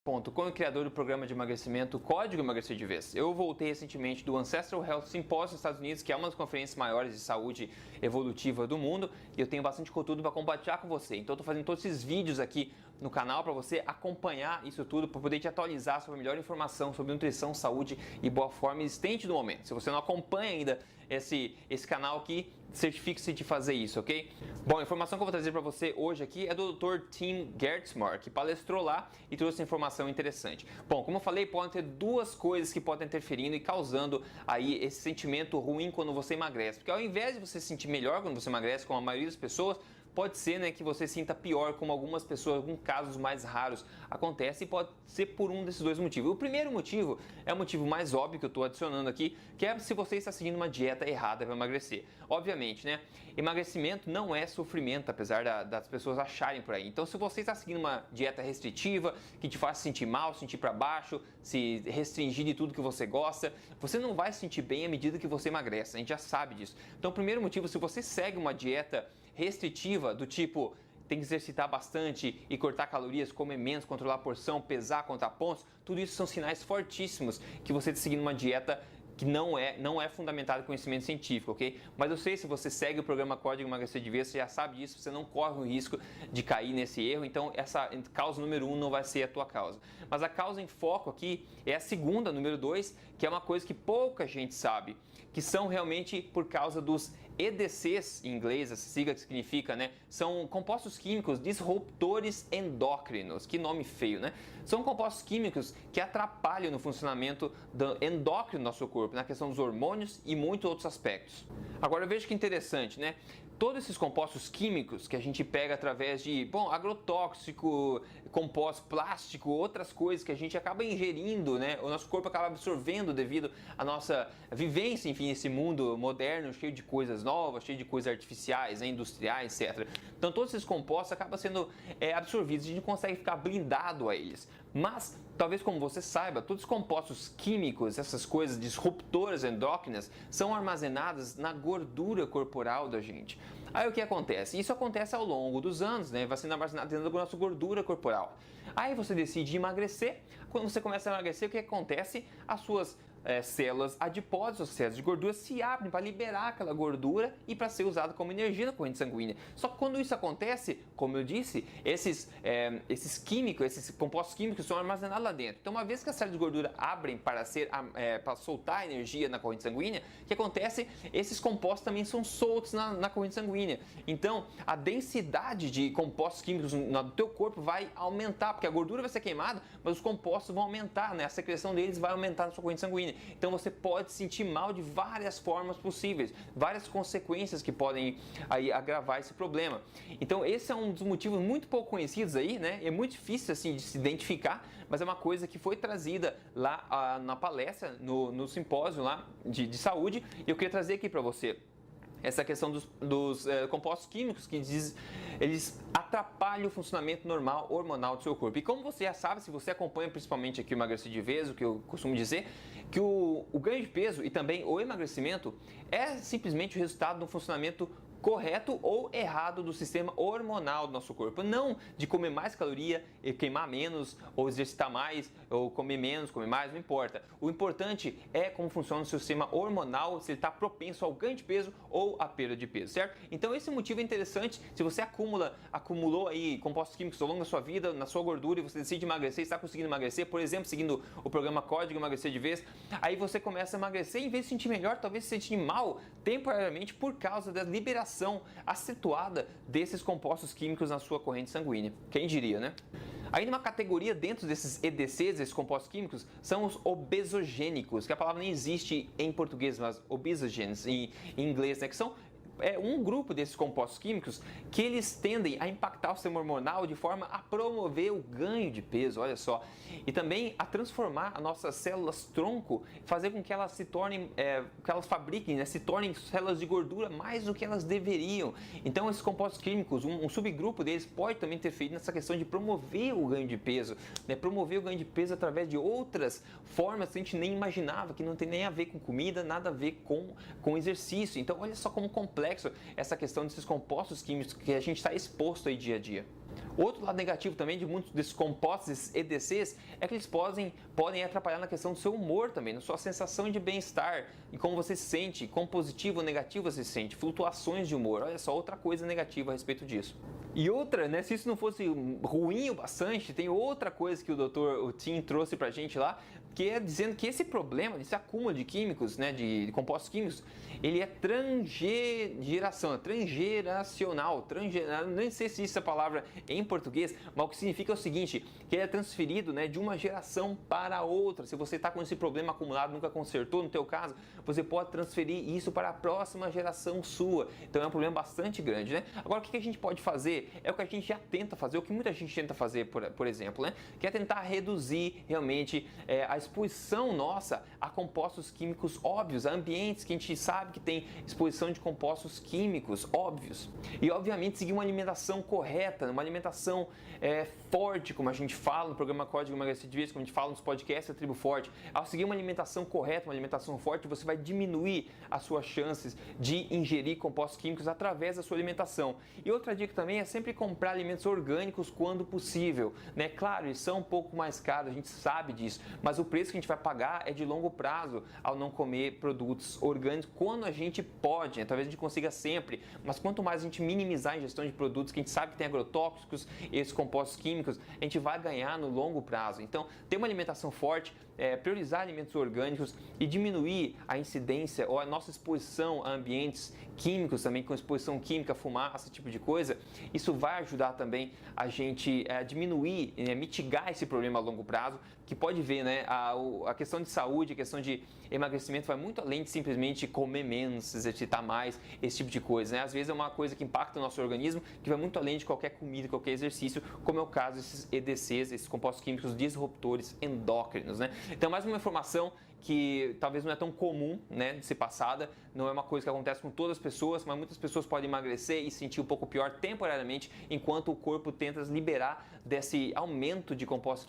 Como criador do programa de emagrecimento Código Emagrecer de Vez, eu voltei recentemente do Ancestral Health Symposium nos Estados Unidos, que é uma das conferências maiores de saúde evolutiva do mundo, e eu tenho bastante conteúdo para compartilhar com você. Então eu estou fazendo todos esses vídeos aqui no canal para você acompanhar isso tudo, para poder te atualizar sobre a melhor informação sobre nutrição, saúde e boa forma existente no momento. Se você não acompanha ainda esse canal aqui, certifique-se de fazer isso, ok? Bom, a informação que eu vou trazer para você hoje aqui é do Dr. Tim Gertzmar, que palestrou lá e trouxe informação interessante. Bom, como eu falei, podem ter duas coisas que podem interferindo e causando aí esse sentimento ruim quando você emagrece. Porque ao invés de você se sentir melhor quando você emagrece, como a maioria das pessoas, pode ser, né, que você sinta pior, como algumas pessoas, alguns casos mais raros acontece, e pode ser por um desses dois motivos. O primeiro motivo é o motivo mais óbvio que eu estou adicionando aqui, que é se você está seguindo uma dieta errada para emagrecer. Obviamente, né, emagrecimento não é sofrimento, apesar das pessoas acharem por aí. Então, se você está seguindo uma dieta restritiva, que te faz se sentir mal, sentir para baixo, se restringir de tudo que você gosta, você não vai se sentir bem à medida que você emagrece. A gente já sabe disso. Então, o primeiro motivo, se você segue uma dieta restritiva do tipo tem que exercitar bastante e cortar calorias, comer menos, controlar a porção, pesar, contar pontos, tudo isso são sinais fortíssimos que você está seguindo uma dieta que não é fundamentada em conhecimento científico, ok? Mas eu sei, se você segue o programa Código Emagrecer de Vez, você já sabe disso, você não corre o risco de cair nesse erro, então essa causa número 1 não vai ser a tua causa. Mas a causa em foco aqui é a segunda, número 2, que é uma coisa que pouca gente sabe, que são realmente por causa dos EDCs, em inglês, essa sigla que significa, né? São compostos químicos disruptores endócrinos, que nome feio, né? São compostos químicos que atrapalham no funcionamento do endócrino do nosso corpo, na questão dos hormônios e muitos outros aspectos. Agora veja que interessante, né? Todos esses compostos químicos que a gente pega através de, agrotóxico, composto plástico, outras coisas que a gente acaba ingerindo, né? O nosso corpo acaba absorvendo devido à nossa vivência, enfim, nesse mundo moderno, cheio de coisas novas, cheio de coisas artificiais, né? Industriais, etc. Então todos esses compostos acabam sendo absorvidos, a gente não consegue ficar blindado a eles. Mas, talvez como você saiba, todos os compostos químicos, essas coisas disruptoras endócrinas, são armazenadas na gordura corporal da gente. Aí o que acontece? Isso acontece ao longo dos anos, né? Vai sendo armazenado dentro da nossa gordura corporal. Aí você decide emagrecer. Quando você começa a emagrecer, o que acontece? As suas células adiposas, as células de gordura, se abrem para liberar aquela gordura e para ser usada como energia na corrente sanguínea. Só que quando isso acontece, como eu disse, esses químicos, esses compostos químicos são armazenados lá dentro. Então, uma vez que as células de gordura abrem para soltar energia na corrente sanguínea, o que acontece? Esses compostos também são soltos na corrente sanguínea. Então, a densidade de compostos químicos no teu corpo vai aumentar, porque a gordura vai ser queimada, mas os compostos vão aumentar, né? A secreção deles vai aumentar na sua corrente sanguínea. Então você pode se sentir mal de várias formas possíveis, várias consequências que podem aí agravar esse problema. Então esse é um dos motivos muito pouco conhecidos aí, né? É muito difícil assim de se identificar, mas é uma coisa que foi trazida lá na palestra, no simpósio lá de saúde, e eu queria trazer aqui para você. Essa questão dos compostos químicos que eles atrapalham o funcionamento normal hormonal do seu corpo. E como você já sabe, se você acompanha principalmente aqui o Emagrecer de Vez, o que eu costumo dizer, que o ganho de peso e também o emagrecimento é simplesmente o resultado de um funcionamento correto ou errado do sistema hormonal do nosso corpo. Não de comer mais caloria, queimar menos, ou exercitar mais, ou comer menos, comer mais, não importa. O importante é como funciona o seu sistema hormonal, se ele está propenso ao ganho de peso ou à perda de peso, certo? Então esse motivo é interessante. Se você acumulou aí compostos químicos ao longo da sua vida, na sua gordura, e você decide emagrecer, está conseguindo emagrecer, por exemplo, seguindo o programa Código Emagrecer de Vez, aí você começa a emagrecer, em vez de se sentir melhor, talvez se sentir mal temporariamente por causa da liberação acentuada desses compostos químicos na sua corrente sanguínea. Quem diria, né? Aí uma categoria dentro desses EDCs, esses compostos químicos, são os obesogênicos, que a palavra nem existe em português, mas obesogens em inglês, né? Que são um grupo desses compostos químicos que eles tendem a impactar o sistema hormonal de forma a promover o ganho de peso, olha só, e também a transformar as nossas células tronco, fazer com que elas se tornem, que elas fabriquem, né, se tornem células de gordura mais do que elas deveriam. Então esses compostos químicos, um subgrupo deles pode também interferir nessa questão de promover o ganho de peso, né, promover o ganho de peso através de outras formas que a gente nem imaginava, que não tem nem a ver com comida, nada a ver com exercício. Então olha só como complexo essa questão desses compostos químicos que a gente está exposto aí dia a dia. Outro lado negativo também de muitos desses compostos EDCs é que eles podem atrapalhar na questão do seu humor também, na sua sensação de bem-estar e como você se sente, quão positivo ou negativo você se sente, flutuações de humor. Olha só, outra coisa negativa a respeito disso. E outra, né, se isso não fosse ruim o bastante, tem outra coisa que o Tim trouxe pra gente lá, que é dizendo que esse problema, esse acúmulo de químicos, né, de compostos químicos, ele é transgeracional, nem sei se essa palavra é em português, mas o que significa é o seguinte, que ele é transferido, né, de uma geração para outra. Se você está com esse problema acumulado, nunca consertou, no teu caso, você pode transferir isso para a próxima geração sua. Então é um problema bastante grande, né? Agora, o que a gente pode fazer? É o que a gente já tenta fazer, o que muita gente tenta fazer, por exemplo, né? Que é tentar reduzir realmente a exposição nossa a compostos químicos óbvios, a ambientes que a gente sabe que tem exposição de compostos químicos óbvios. E, obviamente, seguir uma alimentação correta, uma alimentação forte, como a gente fala no programa Código Emagrecer de Vez, como a gente fala nos podcasts da Tribo Forte. Ao seguir uma alimentação correta, uma alimentação forte, você vai diminuir as suas chances de ingerir compostos químicos através da sua alimentação. E outra dica também é sempre comprar alimentos orgânicos quando possível, né? Claro, eles são um pouco mais caros, a gente sabe disso, mas o preço que a gente vai pagar é de longo prazo ao não comer produtos orgânicos quando a gente pode, né? Talvez a gente consiga sempre, mas quanto mais a gente minimizar a ingestão de produtos que a gente sabe que tem agrotóxicos, esses compostos químicos, a gente vai ganhar no longo prazo. Então, ter uma alimentação forte, priorizar alimentos orgânicos e diminuir a incidência ou a nossa exposição a ambientes químicos também, com exposição química, fumaça, esse tipo de coisa, isso vai ajudar também a gente a diminuir, mitigar esse problema a longo prazo, que pode ver, né, a questão de saúde, a questão de emagrecimento vai muito além de simplesmente comer menos, se exercitar mais, esse tipo de coisa, né? Às vezes é uma coisa que impacta o nosso organismo, que vai muito além de qualquer comida, qualquer exercício, como é o caso desses EDCs, esses compostos químicos disruptores endócrinos, né? Então, mais uma informação que talvez não é tão comum, né, de ser passada, não é uma coisa que acontece com todas as pessoas, mas muitas pessoas podem emagrecer e sentir um pouco pior temporariamente, enquanto o corpo tenta liberar desse aumento de compostos químicos